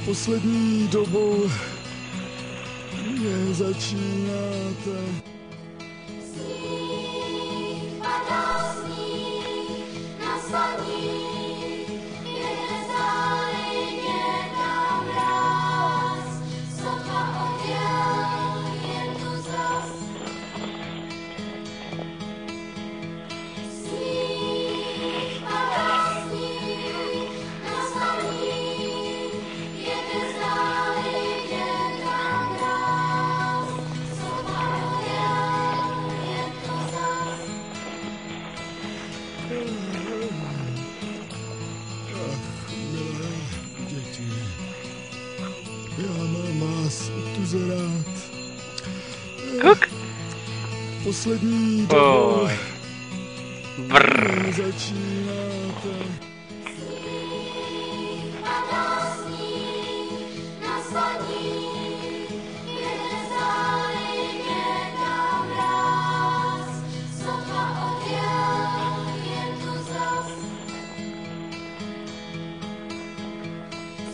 Poslední dobou mě začínáte. Sníh padá sníh na slaní, jede zálině tam mráz, sotva odjel, je tu zas. Sníh padá sníh na slaní, jede zálině tam mráz, sotva odjel, je tu zas. Ach, milé děti, já mám vás tuze rád. Kuk. Poslední dobou Oj. Brr. mě začínáte. Sníh padá sníh na slaní, jede zálině tam mráz, sotva odjel, je tu zas.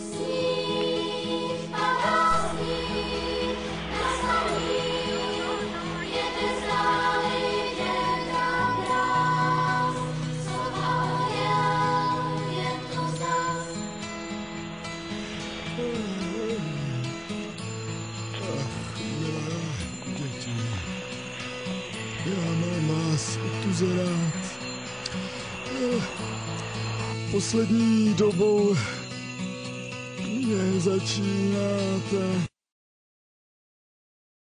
Sníh padá sníh na slaní, jede zálině tam mráz, sotva odjel, je tu zas. Ach, milé děti, já mám vás tuze rád. Poslední dobou mě začínáte.